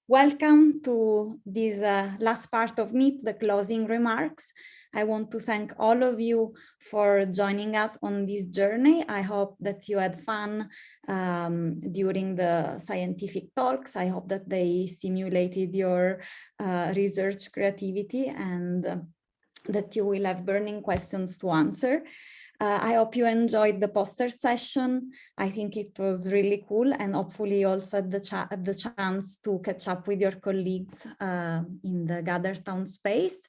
Welcome to this last part of MIP, the closing remarks. I want to thank all of you for joining us on this journey. I hope that you had fun during the scientific talks. I hope that they stimulated your research creativity and that you will have burning questions to answer. I hope you enjoyed the poster session. I think it was really cool, and hopefully also the chance to catch up with your colleagues in the Gather Town space.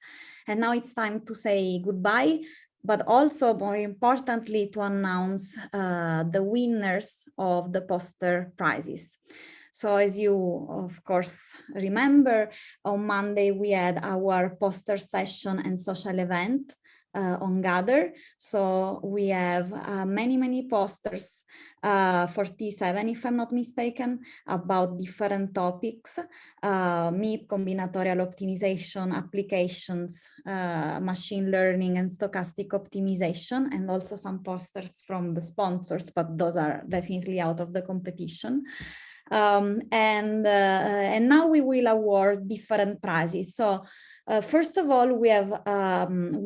And now it's time to say goodbye, but also more importantly to announce the winners of the poster prizes. So as you, of course, remember, on Monday we had our poster session and social event on Gather. So we have many posters, 47 if I'm not mistaken, about different topics, MIP, combinatorial optimization, applications, machine learning and stochastic optimization, and also some posters from the sponsors, but those are definitely out of the competition. And now we will award different prizes. So first of all, we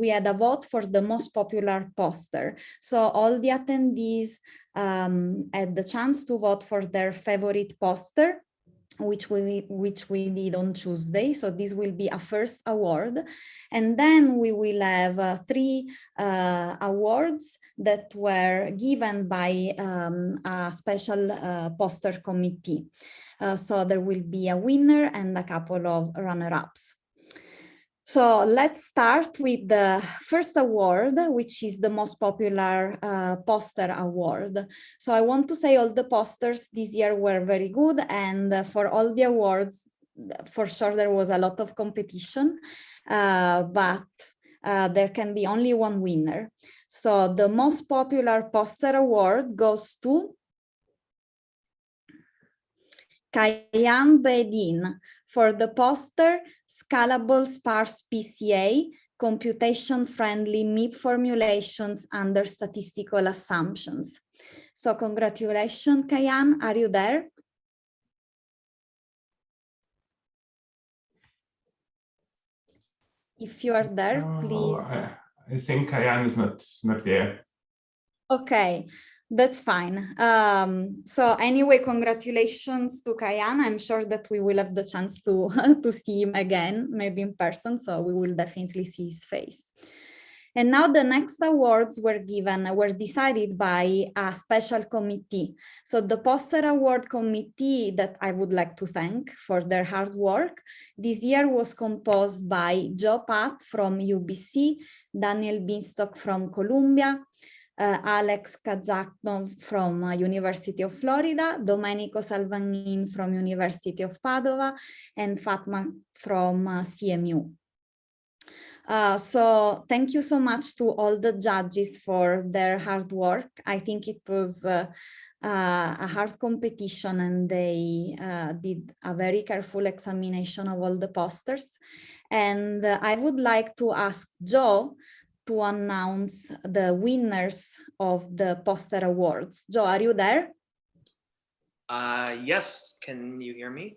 had a vote for the most popular poster. So all the attendees had the chance to vote for their favorite poster, which we did on Tuesday. So this will be a first award. And then we will have 3 awards that were given by a special poster committee. So there will be a winner and a couple of runner-ups. So let's start with the first award, which is the most popular poster award. So I want to say all the posters this year were very good, and for all the awards, for sure there was a lot of competition, but there can be only one winner. So the most popular poster award goes to Kayan Bedin for the poster Scalable Sparse PCA, Computation-Friendly MIP Formulations Under Statistical Assumptions. So congratulations, Kayan. Are you there? If you are there, please. I think Kayan is not there. Okay. That's fine. So anyway, congratulations to Kayan. I'm sure that we will have the chance to, to see him again, maybe in person, so we will definitely see his face. And now the next awards were decided by a special committee. So the poster award committee that I would like to thank for their hard work this year was composed by Joe Pat from UBC, Daniel Binstock from Columbia, Alex Kazaknov from University of Florida, Domenico Salvagnin from University of Padova, and Fatma from CMU. So thank you so much to all the judges for their hard work. I think it was a hard competition, and they did a very careful examination of all the posters. And I would like to ask Joe to announce the winners of the poster awards. Joe, are you there? Yes, can you hear me?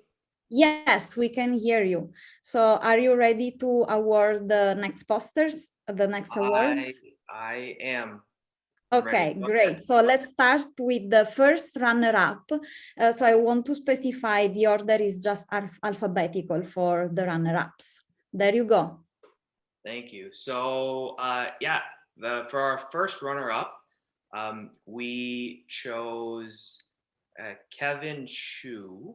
Yes, we can hear you. So are you ready to award the next posters, the next awards? I am. Okay, great. So let's start with the first runner-up. So I want to specify the order is just alphabetical for the runner-ups. There you go. Thank you. So yeah, for our first runner-up, we chose Kevin Shu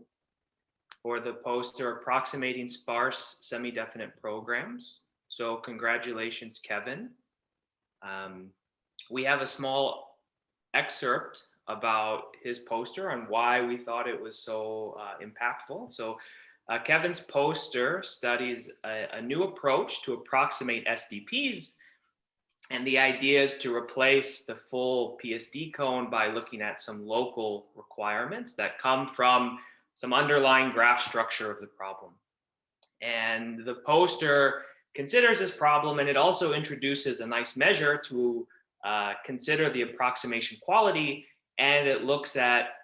for the poster Approximating Sparse Semi-Definite Programs. So congratulations, Kevin. We have a small excerpt about his poster and why we thought it was so impactful. So Kevin's poster studies a new approach to approximate SDPs, and the idea is to replace the full PSD cone by looking at some local requirements that come from some underlying graph structure of the problem. And the poster considers this problem, and it also introduces a nice measure to consider the approximation quality, and it looks at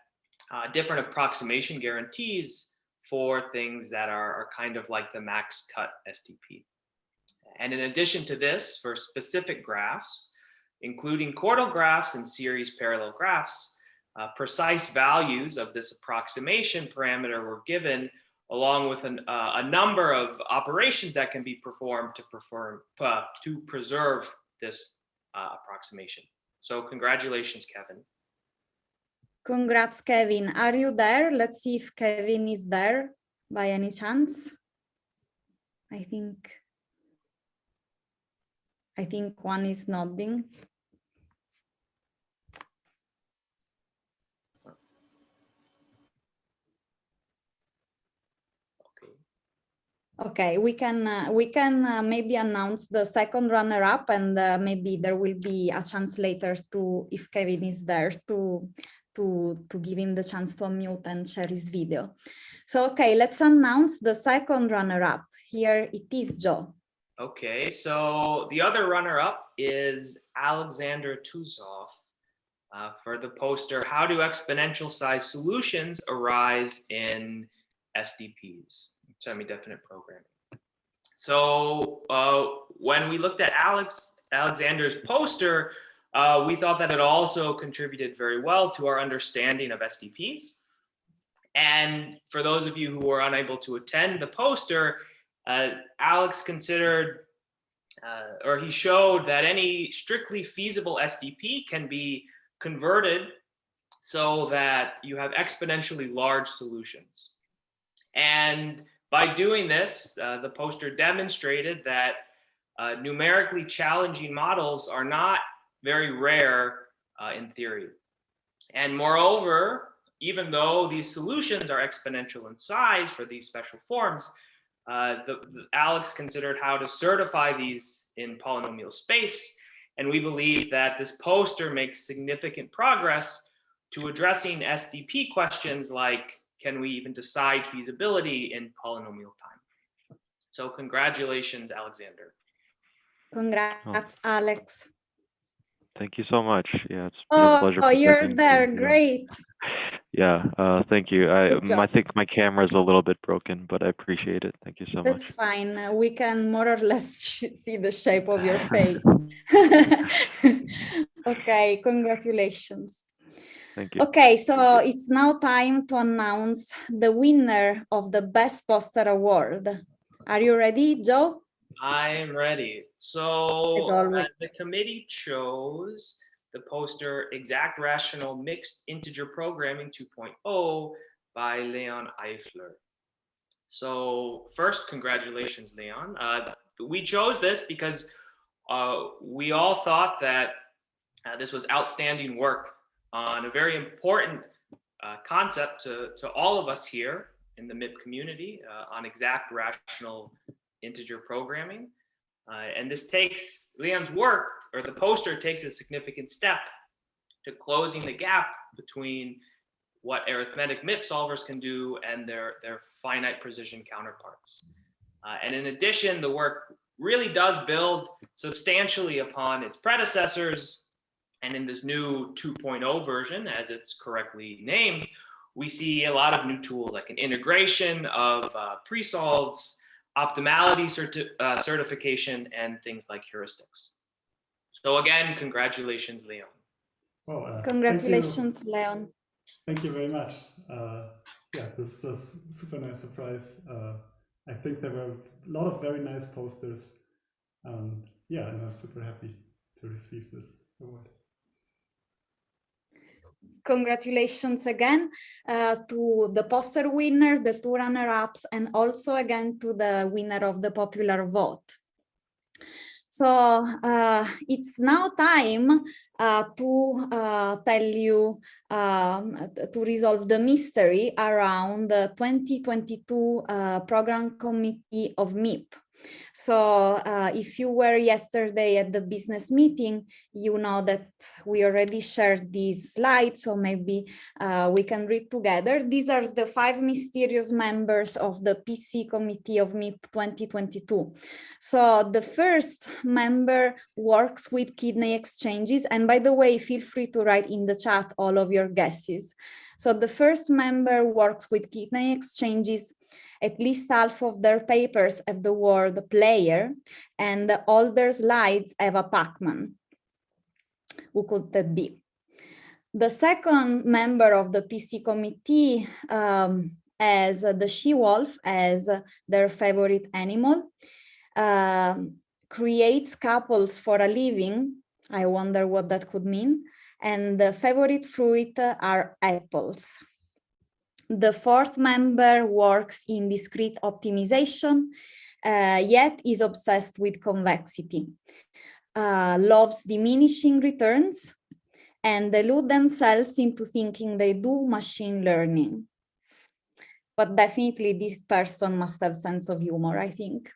different approximation guarantees for things that are kind of like the max cut STP. And in addition to this, for specific graphs, including chordal graphs and series parallel graphs, precise values of this approximation parameter were given, along with a number of operations that can be performed to preserve this approximation. So congratulations, Kevin. Congrats, Kevin. Are you there? Let's see if Kevin is there by any chance. I think one is nodding. Okay, we can maybe announce the second runner-up, and maybe there will be a chance later to, if Kevin is there, to give him the chance to unmute and share his video. So, okay, let's announce the second runner-up. Here it is, Joe. Okay, so the other runner-up is Alexander Tuzov for the poster, How Do Exponential Size Solutions Arise in SDPs? Semi-definite programming. So when we looked at Alexander's poster, we thought that it also contributed very well to our understanding of SDPs. And for those of you who were unable to attend the poster, Alex considered, or he showed that any strictly feasible SDP can be converted so that you have exponentially large solutions. And by doing this, the poster demonstrated that numerically challenging models are not very rare in theory. And moreover, even though these solutions are exponential in size for these special forms, Alex considered how to certify these in polynomial space. And we believe that this poster makes significant progress to addressing SDP questions like, can we even decide feasibility in polynomial time? So congratulations, Alexander. Congrats, Alex. Thank you so much. Yeah, it's been a pleasure. Oh, you're there. Great. Yeah, thank you. I think my camera is a little bit broken, but I appreciate it. Thank you so much. That's fine. We can more or less see the shape of your face. Okay, congratulations. Thank you. Okay, so it's now time to announce the winner of the Best Poster Award. Are you ready, Joe? I am ready. So the committee chose the poster Exact Rational Mixed Integer Programming 2.0 by Leon Eifler. So first, congratulations, Leon. We chose this because we all thought that this was outstanding work on a very important concept to all of us here in the MIP community on exact rational integer programming. And this takes Leon's work, or the poster takes a significant step to closing the gap between what arithmetic MIP solvers can do and their finite precision counterparts. And in addition, the work really does build substantially upon its predecessors. And in this new 2.0 version, as it's correctly named, we see a lot of new tools like an integration of pre-solves, optimality certification, and things like heuristics. So again, congratulations, Leon. Well, congratulations, Leon. Thank you very much. Yeah, this is a super nice surprise. I think there were a lot of very nice posters. Yeah, and I'm super happy to receive this award. Congratulations again to the poster winner, the two runner-ups, and also again to the winner of the popular vote. So it's now time to tell you, to resolve the mystery around the 2022 Program Committee of MIP. So if you were yesterday at the business meeting, you know that we already shared these slides, so maybe we can read together. These are the 5 mysterious members of the PC Committee of MIP 2022. So the first member works with kidney exchanges. And by the way, feel free to write in the chat all of your guesses. So the first member works with kidney exchanges. At least half of their papers have the word player, and all their slides have a Pac-Man. Who could that be? The second member of the PC committee has the she-wolf as their favorite animal, creates couples for a living. I wonder what that could mean. And the favorite fruit are apples. The fourth member works in discrete optimization, yet is obsessed with convexity, loves diminishing returns, and delude themselves into thinking they do machine learning. But definitely this person must have sense of humor, I think.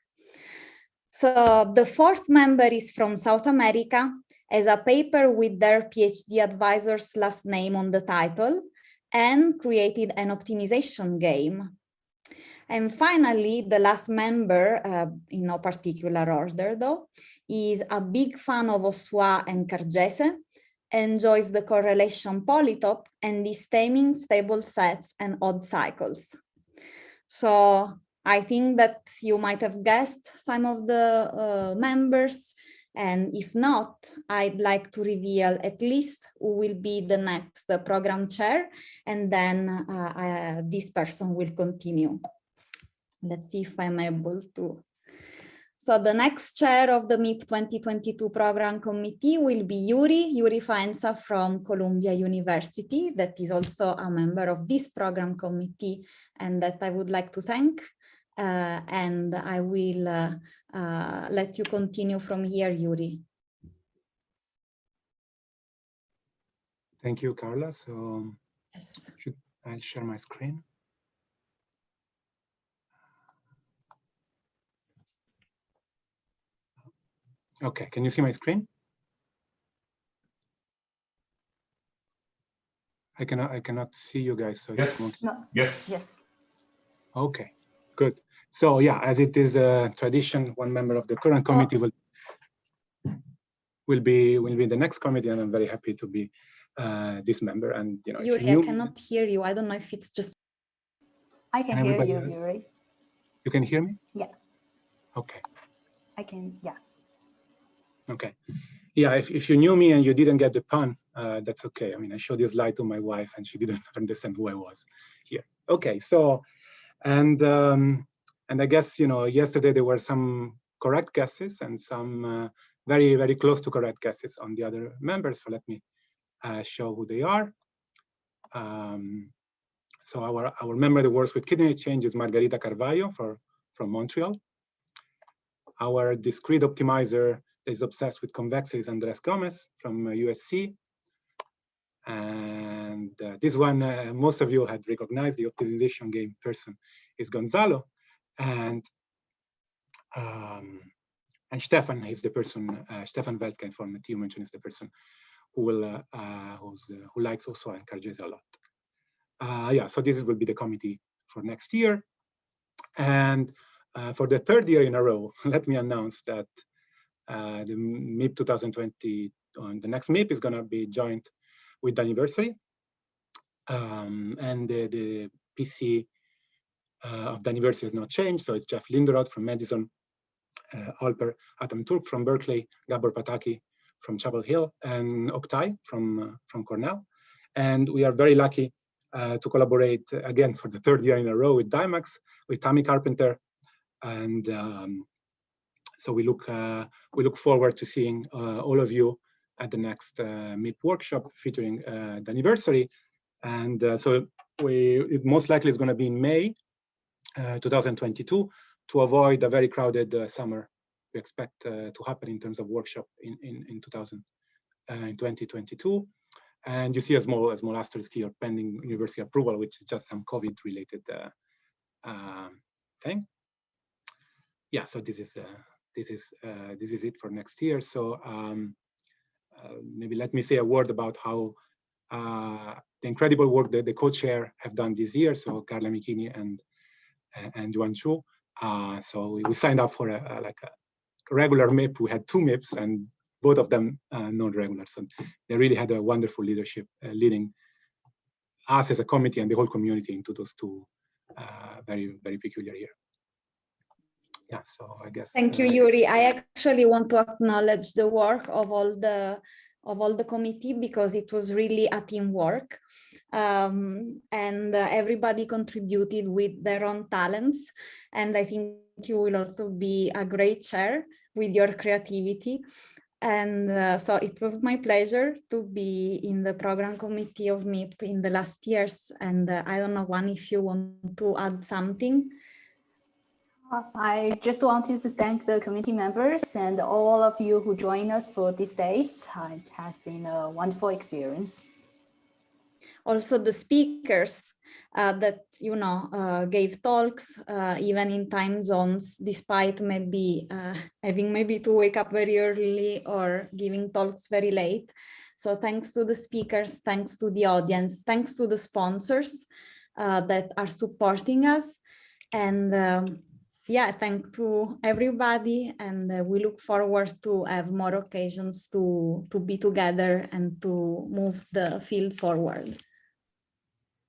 So the fourth member is from South America, has a paper with their PhD advisor's last name on the title, and created an optimization game. And finally, the last member, in no particular order though, is a big fan of Osua and Cargese, enjoys the correlation polytope, and is taming stable sets and odd cycles. So I think that you might have guessed some of the members, and if not, I'd like to reveal at least who will be the next program chair, and then this person will continue. Let's see if I'm able to. So the next chair of the MIP 2022 program committee will be Yuri Faenza from Columbia University, that is also a member of this program committee, and that I would like to thank. And I will let you continue from here, Yuri. Thank you, Carla. So Yes. I'll share my screen. Okay, can you see my screen? I cannot see you guys. So Yes. No. Yes. Yes. Okay, good. So yeah, as it is a tradition, one member of the current committee will be the next committee, and I'm very happy to be this member. And you know, Yuri, I cannot hear you. I don't know if it's just. I can hear you, Yuri. You can hear me? Yeah. Okay. I can, yeah. Okay. Yeah, if you knew me and you didn't get the pun, that's okay. I mean, I showed this slide to my wife and she didn't understand who I was here. Okay, so, and I guess, you know, yesterday there were some correct guesses and some very, very close to correct guesses on the other members. So let me show who they are. So our member that works with kidney exchange is Margarita Carvalho from Montreal. Our discrete optimizer is obsessed with convexity is Andres Gomez from USC. And this one, most of you had recognized, the optimization game person is Gonzalo. And Stefan is the person, Stefan Weltke from the you mentioned is the person who will, who likes also and Cargese a lot. Yeah, so this will be the committee for next year. And for the third year in a row, let me announce that the MIP 2020, the next MIP is going to be joined with the anniversary. And the PC of the anniversary has not changed. So it's Jeff Linderoth from Madison, Alper Atamturk from Berkeley, Gabor Pataki from Chapel Hill, and Oktay from Cornell. And we are very lucky to collaborate again for the third year in a row with Dymax, with Tammy Carpenter. And so we look forward to seeing all of you at the next MIP workshop featuring the anniversary. And so it most likely is going to be in May 2022 to avoid a very crowded summer we expect to happen in terms of workshop in 2022. And you see a small asterisk here pending university approval, which is just some COVID related thing. Yeah, so this is it for next year. So maybe let me say a word about how the incredible work that the co-chair have done this year. So Carla Michini and Yuan Chu. So we signed up for like a regular MIP. We had 2 MIPs and both of them non-regular. So they really had a wonderful leadership leading us as a committee and the whole community into those two very, very peculiar years. Yeah, so I guess. Thank you, Yuri. I actually want to acknowledge the work of all the committee, because it was really a teamwork. And everybody contributed with their own talents. And I think you will also be a great chair with your creativity. And so it was my pleasure to be in the program committee of MIP in the last years. And I don't know, Juan, if you want to add something. I just wanted to thank the committee members and all of you who joined us for these days. It has been a wonderful experience. Also the speakers that, you know, gave talks, even in time zones, despite maybe having to wake up very early or giving talks very late. So thanks to the speakers, thanks to the audience, thanks to the sponsors that are supporting us. And yeah, thanks to everybody, and we look forward to have more occasions to be together and to move the field forward.